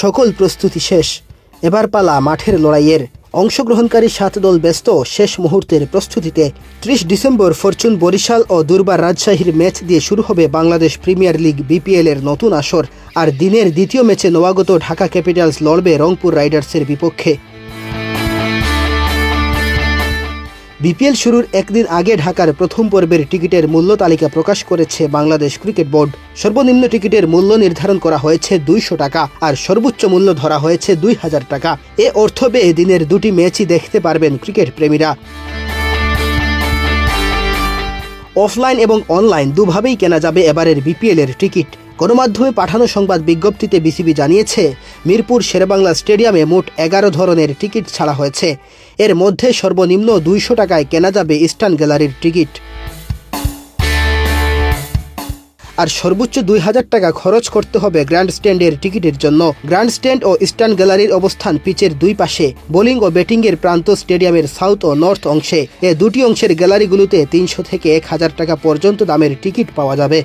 সকল প্রস্তুতি শেষ, এবার পালা মাঠের লড়াইয়ের। অংশগ্রহণকারী 7 দল ব্যস্ত শেষ মুহূর্তের প্রস্তুতিতে। 30 ডিসেম্বর ফরচুন বরিশাল ও দুর্বার রাজশাহীর ম্যাচ দিয়ে শুরু হবে বাংলাদেশ প্রিমিয়ার লিগ বিপিএল এর নতুন আসর। আর দিনের দ্বিতীয় ম্যাচে নবাগত ঢাকা ক্যাপিটালস লড়বে রংপুর রাইডার্সের বিপক্ষে। বিপিএল শুরুর একদিন আগে ঢাকার প্রথম পর্বের টিকিটের মূল্য তালিকা প্রকাশ করেছে বাংলাদেশ ক্রিকেট বোর্ড। সর্বনিম্ন টিকিটের মূল্য নির্ধারণ করা হয়েছে 200 টাকা আর সর্বোচ্চ মূল্য ধরা হয়েছে 2000 টাকা। এ অর্থ ব্যয়ে দিনের দুটি ম্যাচই দেখতে পারবেন ক্রিকেট প্রেমীরা। অফলাইন এবং অনলাইন দুভাবেই কেনা যাবে এবারের বিপিএল এর টিকিট। গণমাধ্যমে পাঠানো সংবাদ বিজ্ঞপ্তিতে বিসিবি জানিয়েছে, মিরপুর শেরেবাংলা স্টেডিয়ামে মোট 11 ধরনের টিকিট ছাড়া হয়েছে। এর মধ্যে সর্বনিম্ন 200 টাকায় কেনা যাবে ইস্টার্ন গ্যালারির টিকিট, আর সর্বোচ্চ 2000 টাকা খরচ করতে হবে গ্র্যান্ড স্ট্যান্ডের টিকিটের জন্য। গ্র্যান্ড স্ট্যান্ড ও ইস্টার্ন গ্যালারির অবস্থান পিচের দুই পাশে। বোলিং ও ব্যাটিংয়ের প্রান্ত স্টেডিয়ামের সাউথ ও নর্থ অংশে। এ দুটি অংশের গ্যালারিগুলোতে 300 থেকে 1000 টাকা পর্যন্ত দামের টিকিট পাওয়া যাবে।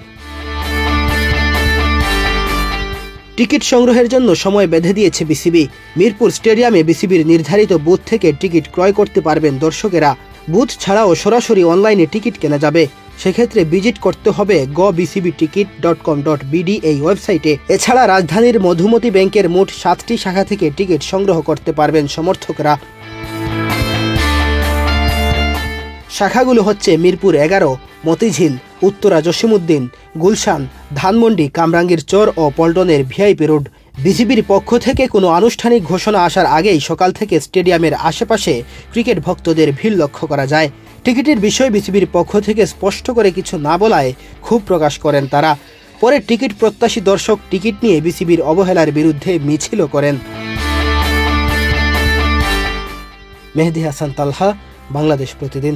টিকিট সংগ্রহের জন্য সময় বেঁধে দিয়েছে বিসিবি। মিরপুর স্টেডিয়ামে বিসিবির নির্ধারিত বুথ থেকে টিকিট ক্রয় করতে পারবেন দর্শকেরা। বুথ ছাড়াও সরাসরি অনলাইনে টিকিট কেনা যাবে। সেক্ষেত্রে ভিজিট করতে হবে gobcbticket.com.bd এই ওয়েবসাইটে। এছাড়া রাজধানীর মধুমতি ব্যাংকের মোট 7টি শাখা থেকে টিকিট সংগ্রহ করতে পারবেন সমর্থকরা। শাখাগুলো হচ্ছে মিরপুর 11, মতিঝিল, উত্তরা জসিমউদ্দিন, গুলশান, ধানমন্ডি, কামরাঙ্গীর চর ও পল্টনের ভিআইপি রোড। বিসিবির পক্ষ থেকে কোনো আনুষ্ঠানিক ঘোষণা আসার আগেই সকাল থেকে স্টেডিয়ামের আশেপাশে ক্রিকেট ভক্তদের ভিড় লক্ষ্য করা যায়। টিকিটের বিষয়ে বিসিবির পক্ষ থেকে স্পষ্ট করে কিছু না বলায় ক্ষোভ প্রকাশ করেন তারা। পরে টিকিট প্রত্যাশী দর্শক টিকিট নিয়ে বিসিবির অবহেলার বিরুদ্ধে মিছিলও করেন। মেহেদী হাসান তালহা, বাংলাদেশ প্রতিদিন।